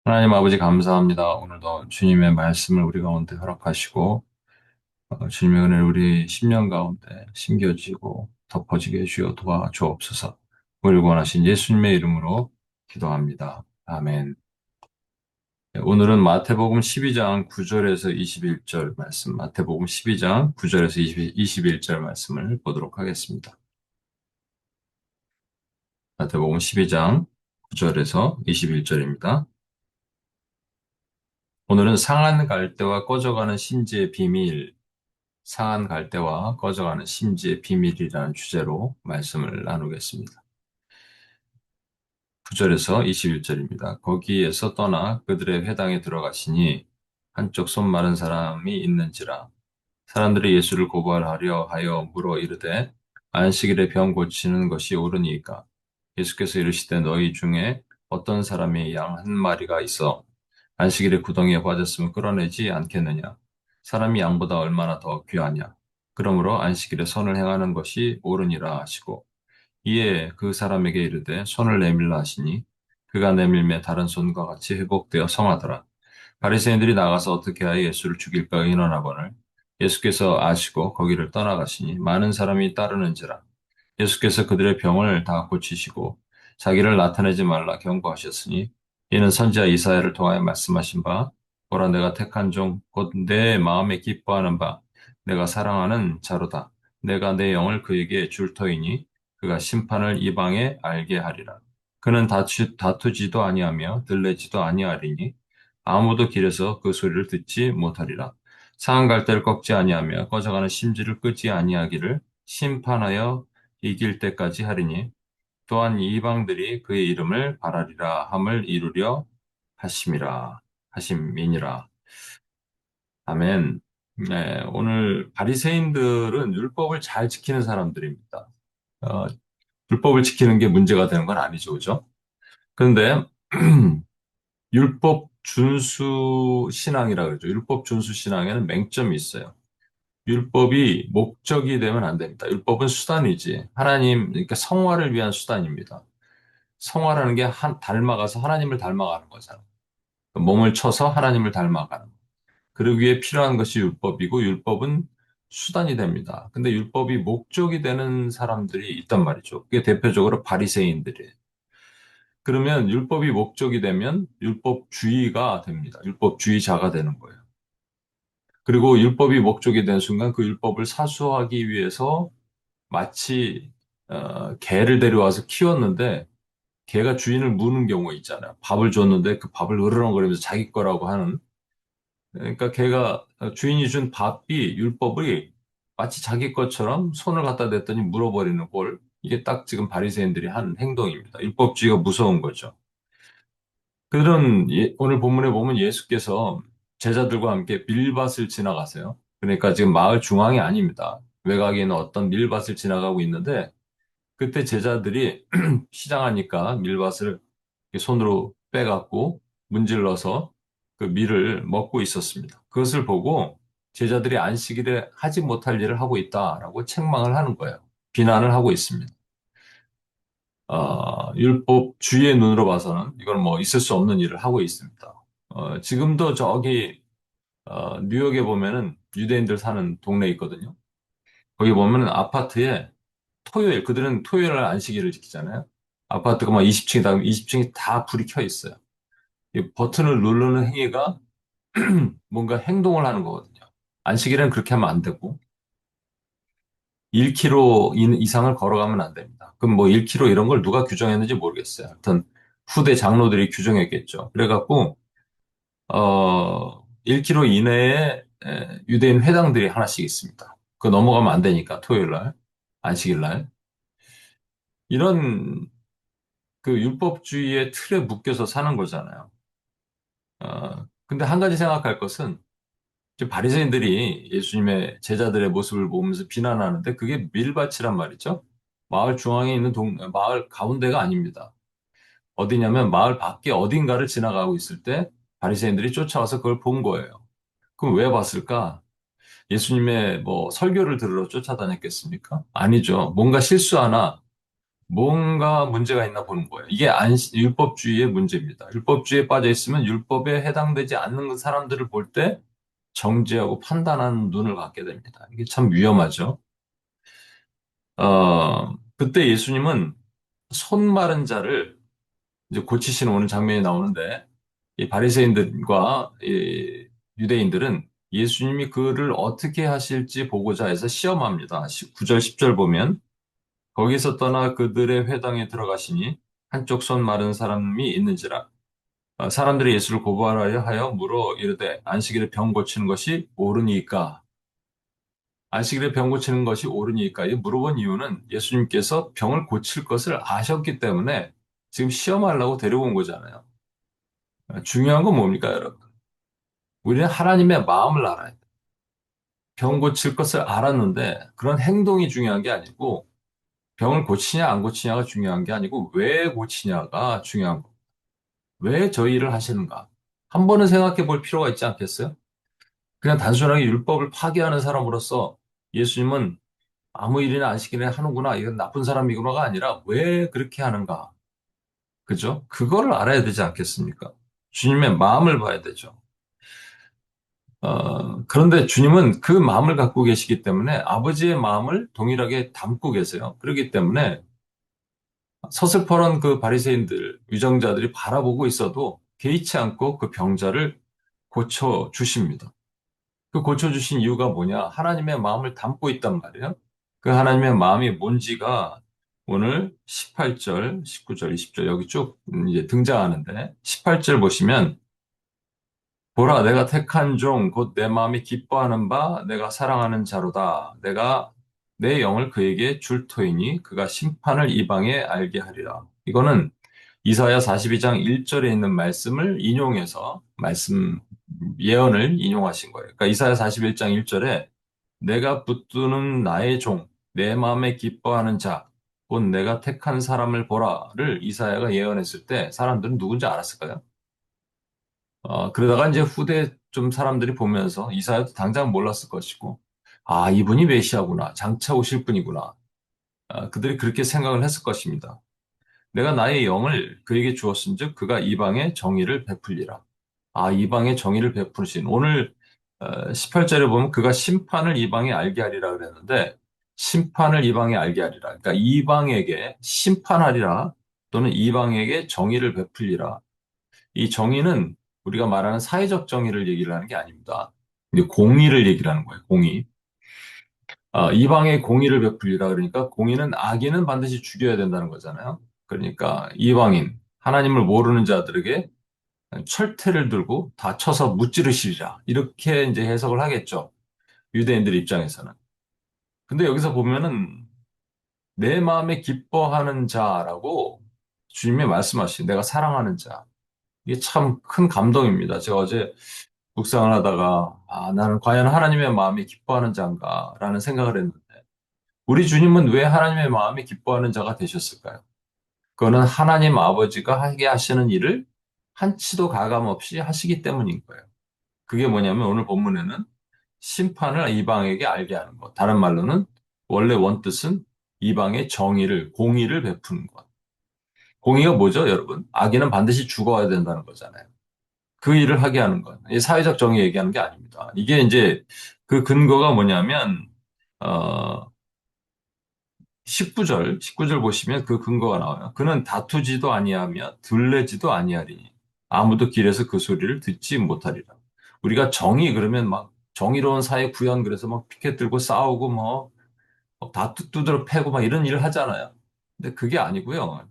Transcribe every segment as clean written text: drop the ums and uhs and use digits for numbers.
하나님 아버지 감사합니다. 오늘도 주님의 말씀을 우리 가운데 허락하시고 주님의 은혜를 우리 심령 가운데 심겨지고 덮어지게 해주여 도와주옵소서. 우리를 원하신 예수님의 이름으로 기도합니다. 아멘. 네, 오늘은 마태복음 12장 9절에서 21절 말씀, 마태복음 12장 9절에서 21절 말씀을 보도록 하겠습니다. 마태복음 12장 9절에서 21절입니다. 오늘은 상한 갈대와 꺼져가는 심지의 비밀, 상한 갈대와 꺼져가는 심지의 비밀이라는 주제로 말씀을 나누겠습니다. 9절에서 21절입니다. 거기에서 떠나 그들의 회당에 들어가시니 한쪽 손 마른 사람이 있는지라 사람들이 예수를 고발하려 하여 물어 이르되 안식일에 병 고치는 것이 옳으니까 예수께서 이르시되 너희 중에 어떤 사람이 양 한 마리가 있어 안식일에 구덩이에 빠졌으면 끌어내지 않겠느냐 사람이 양보다 얼마나 더 귀하냐 그러므로 안식일에 선을 행하는 것이 옳으니라 하시고 이에 그 사람에게 이르되 손을 내밀라 하시니 그가 내밀매 다른 손과 같이 회복되어 성하더라. 바리새인들이 나가서 어떻게 하여 예수를 죽일까 의논하거늘 예수께서 아시고 거기를 떠나가시니 많은 사람이 따르는지라. 예수께서 그들의 병을 다 고치시고 자기를 나타내지 말라 경고하셨으니 이는 선지자 이사야를 통하여 말씀하신 바 보라 내가 택한 종 곧 내 마음에 기뻐하는 바 내가 사랑하는 자로다. 내가 내 영을 그에게 줄 터이니 그가 심판을 이방에 알게 하리라. 그는 다투지도 아니하며 들레지도 아니하리니 아무도 길에서 그 소리를 듣지 못하리라. 상한 갈대를 꺾지 아니하며 꺼져가는 심지를 끄지 아니하기를 심판하여 이길 때까지 하리니 또한 이방들이 그의 이름을 바라리라 함을 이루려 하심이니라. 아멘. 네, 오늘 바리새인들은 율법을 잘 지키는 사람들입니다. 어, 율법을 지키는 게 문제가 되는 건 아니죠, 그죠? 그런데 율법 준수 신앙이라 그러죠. 율법 준수 신앙에는 맹점이 있어요. 율법이 목적이 되면 안 됩니다. 율법은 수단이지. 그러니까 성화를 위한 수단입니다. 성화라는 게 닮아가서 하나님을 닮아가는 거잖아. 몸을 쳐서 하나님을 닮아가는 거. 그러기 위해 필요한 것이 율법이고 율법은 수단이 됩니다. 근데 율법이 목적이 되는 사람들이 있단 말이죠. 그게 대표적으로 바리새인들이에요. 그러면 율법이 목적이 되면 율법주의가 됩니다. 율법주의자가 되는 거예요. 그리고 율법이 목적이 된 순간 그 율법을 사수하기 위해서 마치 개를 데려와서 키웠는데 개가 주인을 무는 경우 있잖아요. 밥을 줬는데 그 밥을 으르렁거리면서 자기 거라고 하는. 그러니까 걔가 주인이 준 밥이 율법이 마치 자기 것처럼 손을 갖다 댔더니 물어버리는 꼴. 이게 딱 지금 바리새인들이 한 행동입니다. 율법주의가 무서운 거죠. 오늘 본문에 보면 예수께서 제자들과 함께 밀밭을 지나가세요. 그러니까 지금 마을 중앙이 아닙니다. 외곽에 있는 어떤 밀밭을 지나가고 있는데 그때 제자들이 시장하니까 밀밭을 이렇게 손으로 빼갖고 문질러서 그 밀을 먹고 있었습니다. 그것을 보고 제자들이 안식일에 하지 못할 일을 하고 있다라고 책망을 하는 거예요. 비난을 하고 있습니다. 율법주의의 눈으로 봐서는 이건 뭐 있을 수 없는 일을 하고 있습니다. 지금도 저기 뉴욕에 보면은 유대인들 사는 동네 있거든요. 거기 보면은 아파트에 그들은 토요일 날 안식일을 지키잖아요. 아파트가 막 20층이다, 20층이 다 불이 켜 있어요. 이 버튼을 누르는 행위가 뭔가 행동을 하는 거거든요. 안식일에는 그렇게 하면 안 되고, 1km 이상을 걸어가면 안 됩니다. 그럼 뭐 1km 이런 걸 누가 규정했는지 모르겠어요. 하여튼 후대 장로들이 규정했겠죠. 그래갖고, 1km 이내에 유대인 회당들이 하나씩 있습니다. 그 넘어가면 안 되니까, 토요일 날, 안식일 날. 이런 그 율법주의의 틀에 묶여서 사는 거잖아요. 근데 한 가지 생각할 것은 지금 바리새인들이 예수님의 제자들의 모습을 보면서 비난하는데 그게 밀밭이란 말이죠. 마을 중앙에 있는 마을 가운데가 아닙니다. 어디냐면 마을 밖에 어딘가를 지나가고 있을 때 바리새인들이 쫓아와서 그걸 본 거예요. 그럼 왜 봤을까? 예수님의 뭐 설교를 들으러 쫓아다녔겠습니까? 아니죠. 뭔가 실수 하나 뭔가 문제가 있나 보는 거예요. 이게 율법주의의 문제입니다. 율법주의에 빠져 있으면 율법에 해당되지 않는 사람들을 볼 때 정죄하고 판단하는 눈을 갖게 됩니다. 이게 참 위험하죠. 그때 예수님은 손 마른 자를 이제 고치시는 오는 장면이 나오는데, 이 바리새인들과 이 유대인들은 예수님이 그를 어떻게 하실지 보고자 해서 시험합니다. 9절, 10절 보면 거기서 떠나 그들의 회당에 들어가시니 한쪽 손 마른 사람이 있는지라. 사람들이 예수를 고발하여 물어 이르되 안식일에 병 고치는 것이 옳으니까. 안식일에 병 고치는 것이 옳으니까. 이 물어본 이유는 예수님께서 병을 고칠 것을 아셨기 때문에 지금 시험하려고 데려온 거잖아요. 중요한 건 뭡니까, 여러분? 우리는 하나님의 마음을 알아야 돼. 병 고칠 것을 알았는데 그런 행동이 중요한 게 아니고 병을 고치냐 안 고치냐가 중요한 게 아니고 왜 고치냐가 중요한 거. 왜 저 일을 하시는가? 한 번은 생각해 볼 필요가 있지 않겠어요? 그냥 단순하게 율법을 파기하는 사람으로서 예수님은 아무 일이나 안식일에 하는구나, 이건 나쁜 사람이구나가 아니라 왜 그렇게 하는가? 그죠? 그거를 알아야 되지 않겠습니까? 주님의 마음을 봐야 되죠. 그런데 주님은 그 마음을 갖고 계시기 때문에 아버지의 마음을 동일하게 담고 계세요. 그렇기 때문에 서슬퍼런 그 바리새인들, 위정자들이 바라보고 있어도 개의치 않고 그 병자를 고쳐 주십니다. 그 고쳐 주신 이유가 뭐냐? 하나님의 마음을 담고 있단 말이에요. 그 하나님의 마음이 뭔지가 오늘 18절, 19절, 20절 여기 쭉 이제 등장하는데 18절 보시면 보라, 내가 택한 종, 곧 내 마음이 기뻐하는 바, 내가 사랑하는 자로다. 내가 내 영을 그에게 줄 터이니 그가 심판을 이방에 알게 하리라. 이거는 이사야 42장 1절에 있는 말씀을 인용해서 예언을 인용하신 거예요. 그러니까 이사야 41장 1절에 내가 붙드는 나의 종, 내 마음에 기뻐하는 자, 곧 내가 택한 사람을 보라를 이사야가 예언했을 때 사람들은 누군지 알았을까요? 그러다가 이제 후대 좀 사람들이 보면서 이사야도 당장 몰랐을 것이고, 아, 이분이 메시아구나. 장차 오실 분이구나. 그들이 그렇게 생각을 했을 것입니다. 내가 나의 영을 그에게 주었은즉 그가 이방의 정의를 베풀리라. 아, 이방의 정의를 베푸신. 오늘 18절에 보면 그가 심판을 이방에 알게 하리라 그랬는데, 심판을 이방에 알게 하리라. 그러니까 이방에게 심판하리라. 또는 이방에게 정의를 베풀리라. 이 정의는 우리가 말하는 사회적 정의를 얘기를 하는 게 아닙니다. 이제 공의를 얘기를 하는 거예요. 공의. 이방의 공의를 베풀리라 그러니까 공의는 악인은 반드시 죽여야 된다는 거잖아요. 그러니까 이방인, 하나님을 모르는 자들에게 철퇴를 들고 다 쳐서 무찌르시리라. 이렇게 이제 해석을 하겠죠. 유대인들 입장에서는. 근데 여기서 보면은 내 마음에 기뻐하는 자라고 주님이 말씀하신 내가 사랑하는 자. 이게 참 큰 감동입니다. 제가 어제 묵상을 하다가, 아, 나는 과연 하나님의 마음이 기뻐하는 자인가? 라는 생각을 했는데, 우리 주님은 왜 하나님의 마음이 기뻐하는 자가 되셨을까요? 그거는 하나님 아버지가 하게 하시는 일을 한치도 가감 없이 하시기 때문인 거예요. 그게 뭐냐면 오늘 본문에는 심판을 이방에게 알게 하는 것. 다른 말로는 원래 원뜻은 이방의 정의를, 공의를 베푸는 것. 공의가 뭐죠, 여러분? 악인은 반드시 죽어야 된다는 거잖아요. 그 일을 하게 하는 것. 이 사회적 정의 얘기하는 게 아닙니다. 이게 이제 그 근거가 뭐냐면, 어, 19절 보시면 그 근거가 나와요. 그는 다투지도 아니하며 들레지도 아니하리니 아무도 길에서 그 소리를 듣지 못하리라. 우리가 정의 그러면 막 정의로운 사회 구현 그래서 막 피켓 들고 싸우고 두드러 패고 막 이런 일을 하잖아요. 근데 그게 아니고요.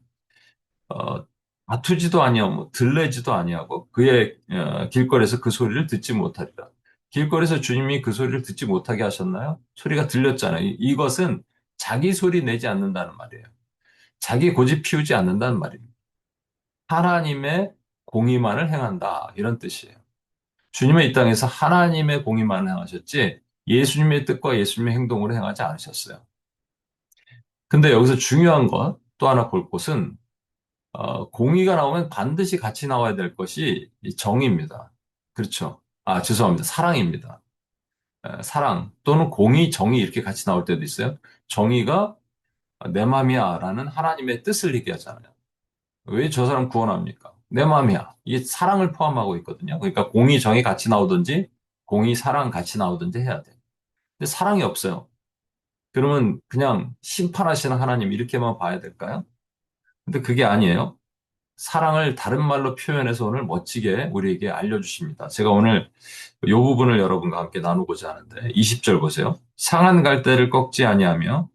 어, 다투지도 아니하고 들레지도 아니하고 그의 길거리에서 그 소리를 듣지 못하리라. 길거리에서 주님이 그 소리를 듣지 못하게 하셨나요? 소리가 들렸잖아요. 이것은 자기 소리 내지 않는다는 말이에요. 자기 고집 피우지 않는다는 말입니다. 하나님의 공의만을 행한다. 이런 뜻이에요. 주님의 이 땅에서 하나님의 공의만을 행하셨지 예수님의 뜻과 예수님의 행동으로 행하지 않으셨어요. 근데 여기서 중요한 것 또 하나 볼 곳은 공의가 나오면 반드시 같이 나와야 될 것이 이 정의입니다. 그렇죠. 아, 죄송합니다. 사랑입니다. 사랑 또는 공의, 정의 이렇게 같이 나올 때도 있어요. 정의가 내 맘이야 라는 하나님의 뜻을 얘기하잖아요. 왜 저 사람 구원합니까? 내 맘이야. 이게 사랑을 포함하고 있거든요. 그러니까 공의, 정의 같이 나오든지 공의, 사랑 같이 나오든지 해야 돼. 근데 사랑이 없어요. 그러면 그냥 심판하시는 하나님 이렇게만 봐야 될까요? 근데 그게 아니에요. 사랑을 다른 말로 표현해서 오늘 멋지게 우리에게 알려주십니다. 제가 오늘 이 부분을 여러분과 함께 나누고자 하는데 20절 보세요. 상한 갈대를 꺾지 아니하며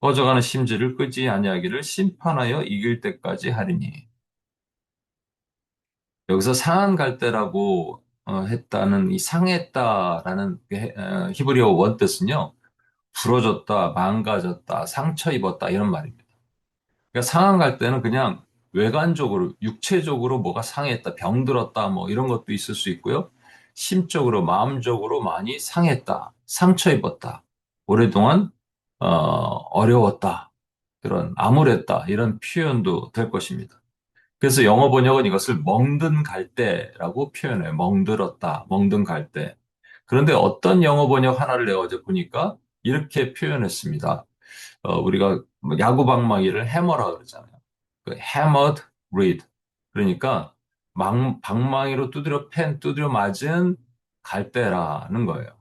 꺼져가는 심지를 끄지 아니하기를 심판하여 이길 때까지 하리니. 여기서 상한 갈대라고 했다는 이 상했다라는 히브리어 원뜻은요. 부러졌다, 망가졌다, 상처 입었다 이런 말입니다. 그러니까 상한 갈대는 그냥 외관적으로, 육체적으로 뭐가 상했다, 병들었다, 뭐 이런 것도 있을 수 있고요. 심적으로, 마음적으로 많이 상했다, 상처 입었다, 오랫동안 어려웠다, 그런 암울했다 이런 표현도 될 것입니다. 그래서 영어 번역은 이것을 멍든 갈대라고 표현해요. 멍들었다, 멍든 갈대. 그런데 어떤 영어 번역 하나를 내가 어제 보니까 이렇게 표현했습니다. 우리가 뭐 야구 방망이를 해머라 그러잖아요. 그 hammered reed. 그러니까 방망이로 두드려 맞은 갈대라는 거예요.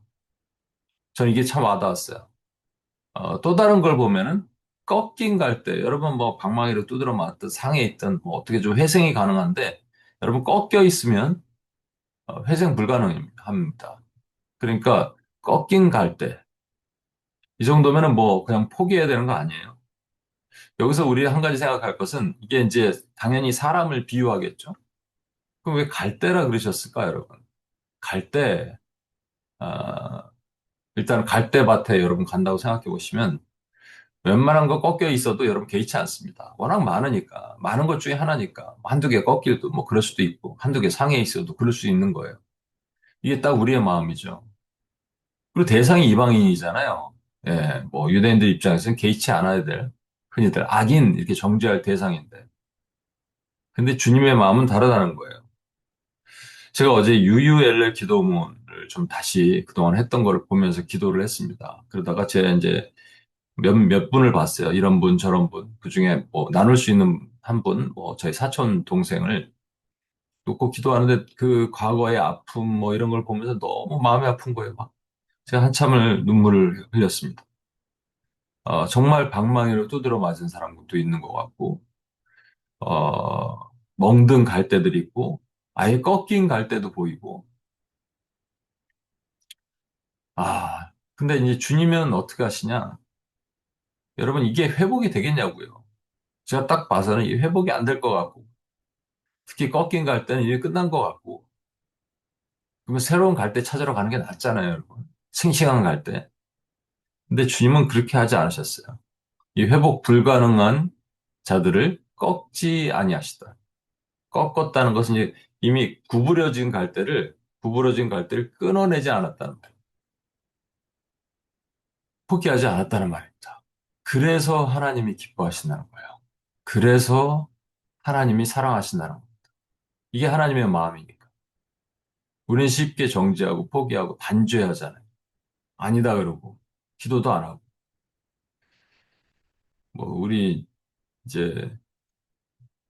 전 이게 참 와닿았어요. 또 다른 걸 보면은 꺾인 갈대. 여러분 뭐 방망이로 두드려 맞든 상해 있든 뭐 어떻게 좀 회생이 가능한데 여러분 꺾여 있으면 회생 불가능합니다. 그러니까 꺾인 갈대. 이 정도면은 뭐 그냥 포기해야 되는 거 아니에요? 여기서 우리 한 가지 생각할 것은 이게 이제 당연히 사람을 비유하겠죠. 그럼 왜 갈대라 그러셨을까, 여러분? 갈대, 아, 일단 갈대밭에 여러분 간다고 생각해 보시면 웬만한 거 꺾여 있어도 여러분 개의치 않습니다. 워낙 많으니까. 많은 것 중에 하나니까. 한두 개 꺾일도 뭐 그럴 수도 있고, 한두 개 상해 있어도 그럴 수 있는 거예요. 이게 딱 우리의 마음이죠. 그리고 대상이 이방인이잖아요. 예, 뭐 유대인들 입장에서는 개의치 않아야 될 흔히들 악인 이렇게 정죄할 대상인데. 근데 주님의 마음은 다르다는 거예요. 제가 어제 유유엘엘 기도문을 좀 다시 그동안 했던 거를 보면서 기도를 했습니다. 그러다가 제가 이제 몇 분을 봤어요. 이런 분, 저런 분. 그 중에 뭐 나눌 수 있는 한 분, 뭐 저희 사촌 동생을 놓고 기도하는데 그 과거의 아픔 뭐 이런 걸 보면서 너무 마음이 아픈 거예요. 막 제가 한참을 눈물을 흘렸습니다. 정말 방망이로 두드려 맞은 사람도 있는 것 같고, 어, 멍든 갈대들이 있고, 아예 꺾인 갈대도 보이고, 근데 이제 주님은 어떻게 하시냐? 여러분, 이게 회복이 되겠냐고요. 제가 딱 봐서는 이 회복이 안 될 것 같고, 특히 꺾인 갈대는 이게 끝난 것 같고, 그러면 새로운 갈대 찾으러 가는 게 낫잖아요, 여러분. 싱싱한 갈대. 근데 주님은 그렇게 하지 않으셨어요. 이 회복 불가능한 자들을 꺾지 아니하시다. 꺾었다는 것은 이제 이미 구부러진 갈대를 끊어내지 않았다는 말, 포기하지 않았다는 말입니다. 그래서 하나님이 기뻐하신다는 거예요. 그래서 하나님이 사랑하신다는 거예요. 이게 하나님의 마음이니까. 우리는 쉽게 정지하고 포기하고 단죄하잖아요. 아니다 그러고 기도도 안 하고 뭐 우리 이제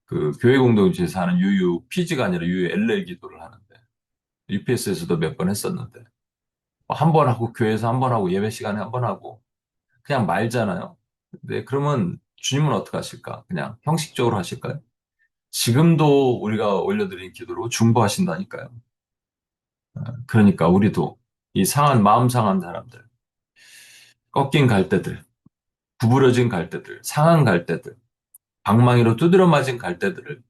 그 교회 공동체에서 하는 유유 피지가 아니라 유유 엘렐 기도를 하는데 UPS에서도 몇 번 했었는데 한 번 하고 교회에서 한 번 하고 예배 시간에 한 번 하고 그냥 말잖아요. 근데 그러면 주님은 어떻게 하실까? 그냥 형식적으로 하실까요? 지금도 우리가 올려드린 기도로 중보하신다니까요. 그러니까 우리도 이 마음 상한 사람들, 꺾인 갈대들, 구부러진 갈대들, 상한 갈대들, 방망이로 두드려 맞은 갈대들을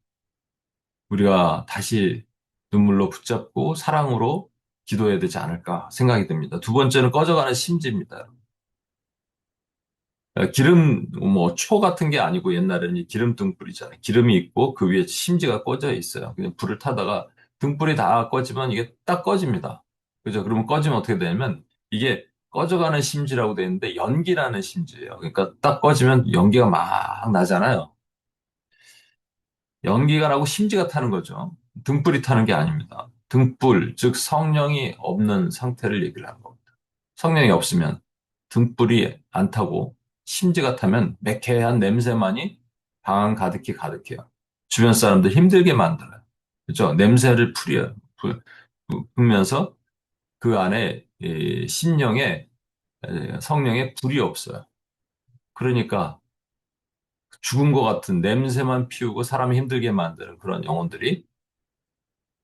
우리가 다시 눈물로 붙잡고 사랑으로 기도해야 되지 않을까 생각이 듭니다. 두 번째는 꺼져가는 심지입니다. 기름, 뭐, 초 같은 게 아니고 옛날에는 이 기름 등불이잖아요. 기름이 있고 그 위에 심지가 꺼져 있어요. 그냥 불을 타다가 등불이 다 꺼지면 이게 딱 꺼집니다. 그죠? 그러면 꺼지면 어떻게 되냐면 이게 꺼져가는 심지라고 되어 있는데 연기라는 심지예요. 그러니까 딱 꺼지면 연기가 막 나잖아요. 연기가 나고 심지가 타는 거죠. 등불이 타는 게 아닙니다. 등불, 즉 성령이 없는 상태를 얘기를 하는 겁니다. 성령이 없으면 등불이 안 타고 심지가 타면 매캐한 냄새만이 방 가득히 가득해요. 주변 사람들 힘들게 만들어요. 그죠? 냄새를 풀면서 그 안에 이 심령에 성령에 불이 없어요. 그러니까 죽은 것 같은 냄새만 피우고 사람 힘들게 만드는 그런 영혼들이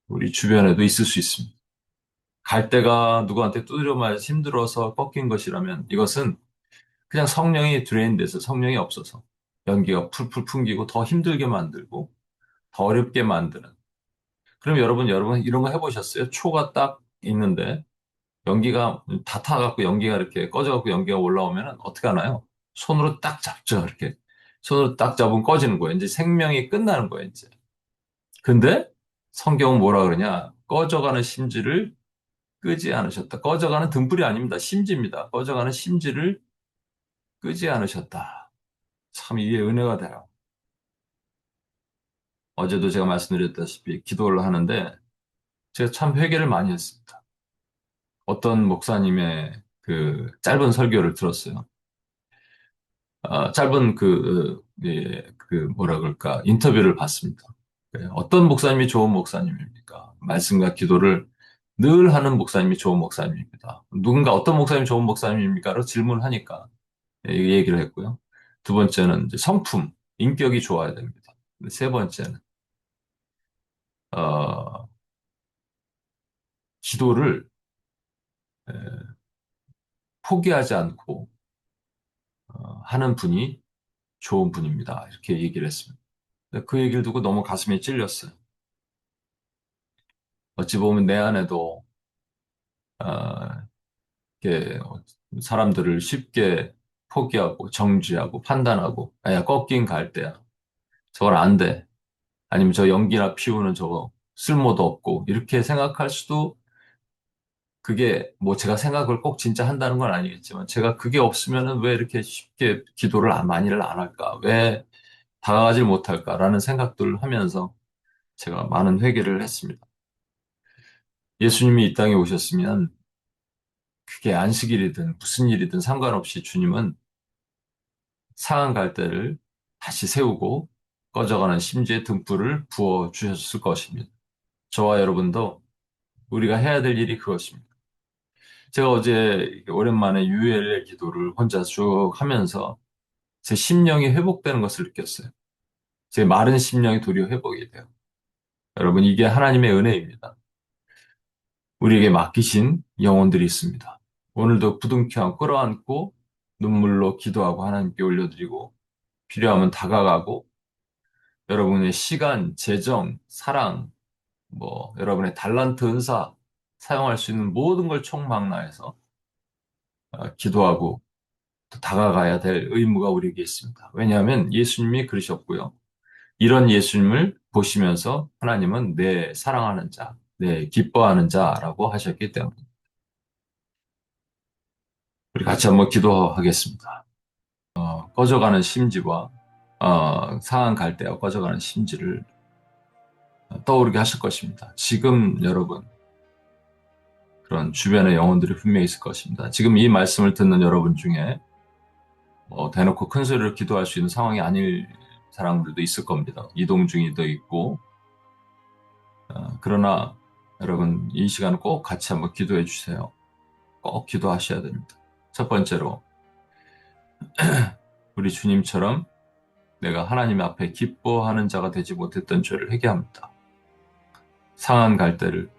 우리 주변에도 있을 수 있습니다. 갈 데가 누구한테 두드려 맞아서 힘들어서 꺾인 것이라면 이것은 그냥 성령이 드레인돼서 성령이 없어서 연기가 풀풀 풍기고 더 힘들게 만들고 더 어렵게 만드는. 그럼 여러분 이런 거 해보셨어요? 초가 딱 있는데 연기가 다 타갖고 연기가 이렇게 꺼져갖고 연기가 올라오면 어떻게 하나요? 손으로 딱 잡죠, 이렇게. 손으로 딱 잡으면 꺼지는 거예요. 이제 생명이 끝나는 거예요, 이제. 근데 성경은 뭐라 그러냐? 꺼져가는 심지를 끄지 않으셨다. 꺼져가는 등불이 아닙니다. 심지입니다. 꺼져가는 심지를 끄지 않으셨다. 참 이게 은혜가 돼요. 어제도 제가 말씀드렸다시피 기도를 하는데 제가 참 회개를 많이 했습니다. 어떤 목사님의 그 짧은 설교를 들었어요. 짧은 뭐라 그럴까, 인터뷰를 봤습니다. 어떤 목사님이 좋은 목사님입니까? 말씀과 기도를 늘 하는 목사님이 좋은 목사님입니다. 누군가 어떤 목사님이 좋은 목사님입니까?로 질문하니까 이 얘기를 했고요. 두 번째는 이제 성품, 인격이 좋아야 됩니다. 세 번째는, 어, 기도를 에, 포기하지 않고 하는 분이 좋은 분입니다. 이렇게 얘기를 했습니다. 그 얘기를 듣고 너무 가슴이 찔렸어요. 어찌 보면 내 안에도 아, 이렇게 사람들을 쉽게 포기하고 정죄하고 판단하고, 아야 꺾인 갈대야, 저건 안 돼, 아니면 저 연기나 피우는 저거 쓸모도 없고 이렇게 생각할 수도, 그게 뭐 제가 생각을 꼭 진짜 한다는 건 아니겠지만 제가 그게 없으면은 왜 이렇게 쉽게 기도를 많이를 안 할까, 왜 다가가질 못할까라는 생각들을 하면서 제가 많은 회개를 했습니다. 예수님이 이 땅에 오셨으면 그게 안식일이든 무슨 일이든 상관없이 주님은 상한 갈대를 다시 세우고 꺼져가는 심지의 등불을 부어 주셨을 것입니다. 저와 여러분도 우리가 해야 될 일이 그것입니다. 제가 어제 오랜만에 유엘의 기도를 혼자 쭉 하면서 제 심령이 회복되는 것을 느꼈어요. 제 마른 심령이 도리어 회복이 돼요. 여러분, 이게 하나님의 은혜입니다. 우리에게 맡기신 영혼들이 있습니다. 오늘도 부둥켜 끌어안고 눈물로 기도하고 하나님께 올려드리고 필요하면 다가가고 여러분의 시간, 재정, 사랑, 뭐 여러분의 달란트, 은사 사용할 수 있는 모든 걸 총망라해서 기도하고 또 다가가야 될 의무가 우리에게 있습니다. 왜냐하면 예수님이 그러셨고요. 이런 예수님을 보시면서 하나님은 내 사랑하는 자, 내 기뻐하는 자라고 하셨기 때문에 우리 같이 한번 기도하겠습니다. 꺼져가는 심지와 상한 갈대와 꺼져가는 심지를 떠오르게 하실 것입니다. 지금 여러분, 그런 주변의 영혼들이 분명히 있을 것입니다. 지금 이 말씀을 듣는 여러분 중에 대놓고 큰 소리로 기도할 수 있는 상황이 아닐 사람들도 있을 겁니다. 이동 중이도 있고. 그러나 여러분, 이 시간 꼭 같이 한번 기도해 주세요. 꼭 기도하셔야 됩니다. 첫 번째로, 우리 주님처럼 내가 하나님 앞에 기뻐하는 자가 되지 못했던 죄를 회개합니다. 상한 갈대를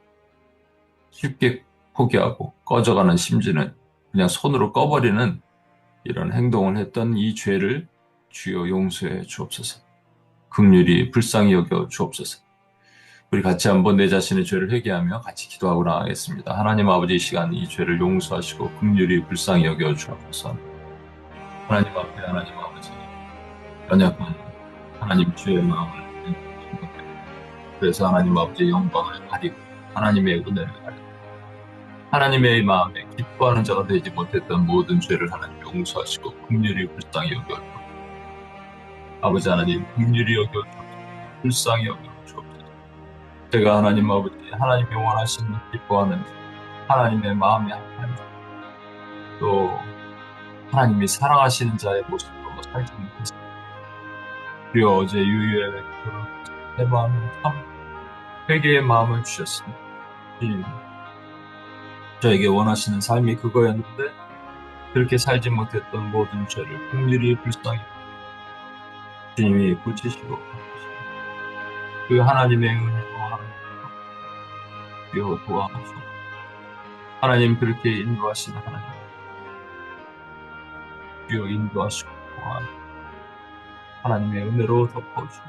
쉽게 포기하고 꺼져가는 심지는 그냥 손으로 꺼버리는 이런 행동을 했던 이 죄를 주여 용서해 주옵소서. 긍휼히 불쌍히 여겨 주옵소서. 우리 같이 한번 내 자신의 죄를 회개하며 같이 기도하고 나가겠습니다. 하나님 아버지, 이 시간 이 죄를 용서하시고 긍휼히 불쌍히 여겨 주옵소서. 하나님 앞에, 하나님 아버지, 연약한 하나님 주의 마음을 생각합니다. 그래서 하나님 아버지의 영광을 가리고 하나님의 은혜를 가리고 하나님의 마음에 기뻐하는 자가 되지 못했던 모든 죄를 하나님 용서하시고 긍휼히 불쌍히 여겨 주옵소서. 아버지 하나님, 긍휼히 여겨 주옵소서. 불쌍히 여겨 주옵소서. 제가 하나님 아버지, 하나님이 원하시는 기뻐하는 하나님의 마음에 합한 자, 또 하나님이 사랑하시는 자의 모습으로 살지 못했습니다. 주여 어제 유유의 기도를 내 마음을 참 회개의 마음을 주셨습니다. 주님, 저에게 원하시는 삶이 그거였는데 그렇게 살지 못했던 모든 죄를 긍휼히 불쌍히 주님이 고치시고 그 하나님의 은혜로 하나님 주여 도와주시고 하나님 그렇게 인도하신 하나님 주여 인도하시고 하나님의 은혜로 덮어주옵소서.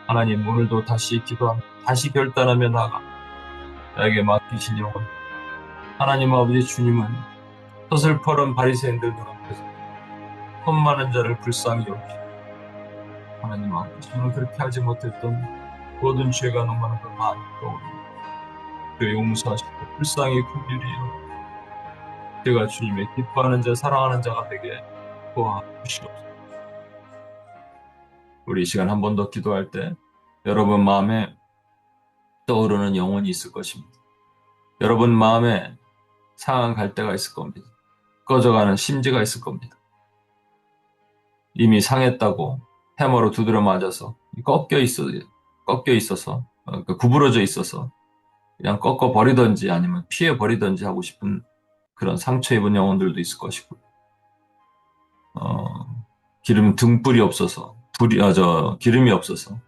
하나님 오늘도 다시 기도합니다. 다시 결단하며 나아가 나에게 맡기신 영혼 하나님 아버지 주님은 서슬퍼런 바리새인들 눈앞에서 손 많은 자를 불쌍히 여기시고 하나님 아버지 저는 그렇게 하지 못했던 모든 죄가 너무 많은 걸 많이 떠오릅니다. 그 용서하시고 불쌍히 긍휼히 여기시고 제가 주님의 기뻐하는 자 사랑하는 자가 되게 도와주시옵소서. 우리 이 시간 한 번 더 기도할 때 여러분 마음에 떠오르는 영혼이 있을 것입니다. 여러분 마음에 상한 갈대가 있을 겁니다. 꺼져가는 심지가 있을 겁니다. 이미 상했다고 해머로 두드려 맞아서 꺾여 있어서 구부러져 있어서 그냥 꺾어 버리든지 아니면 피해 버리든지 하고 싶은 그런 상처 입은 영혼들도 있을 것이고 기름 등불이 없어서 기름이 없어서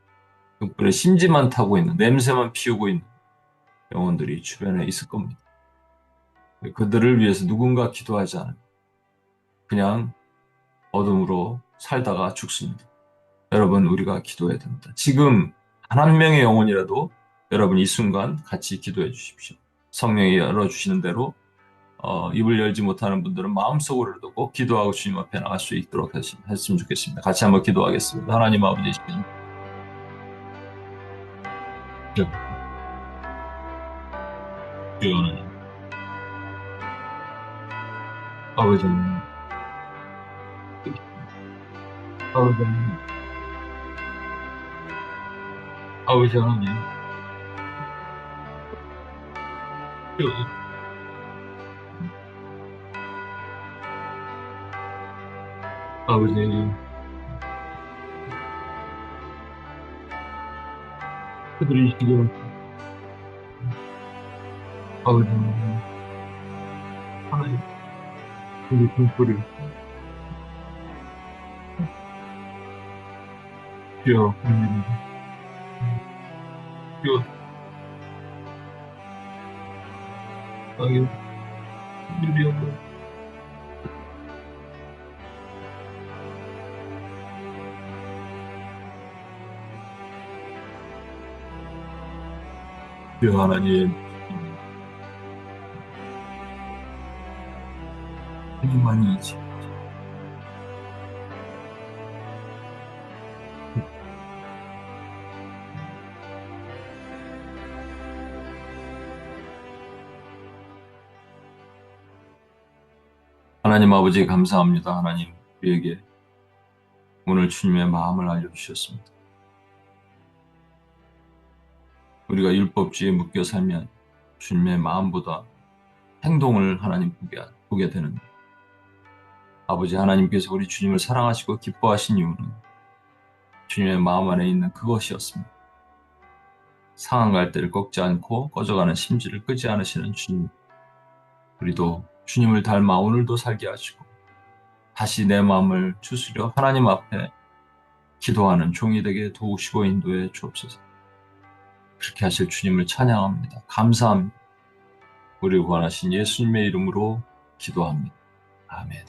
등불에 심지만 타고 있는 냄새만 피우고 있는 영혼들이 주변에 있을 겁니다. 그들을 위해서 누군가 기도하지 않으면 그냥 어둠으로 살다가 죽습니다. 여러분 우리가 기도해야 됩니다. 지금 단 한 명의 영혼이라도 여러분 이 순간 같이 기도해 주십시오. 성령이 열어주시는 대로 입을 열지 못하는 분들은 마음속으로도 꼭 기도하고 주님 앞에 나갈 수 있도록 했으면 좋겠습니다. 같이 한번 기도하겠습니다. 하나님 아버지 주님. 주여 하나님. 아버지 하나님. 아버지 하나님. 아버지 하나님. 주여. 아버지 그들이 지금 아버지 하나님 우리 등불을 주여 주여 하나님 유리하고 주여 하나님 하나님만이지 하나님 아버지 감사합니다. 하나님 우리에게 오늘 주님의 마음을 알려주셨습니다. 우리가 율법주의에 묶여 살면 주님의 마음보다 행동을 하나님 보게 되는 아버지 하나님께서 우리 주님을 사랑하시고 기뻐하신 이유는 주님의 마음 안에 있는 그것이었습니다. 상한 갈대를 꺾지 않고 꺼져가는 심지를 끄지 않으시는 주님. 우리도 주님을 닮아 오늘도 살게 하시고 다시 내 마음을 추스려 하나님 앞에 기도하는 종이 되게 도우시고 인도해 주옵소서. 그렇게 하실 주님을 찬양합니다. 감사합니다. 우리를 구원하신 예수님의 이름으로 기도합니다. 아멘.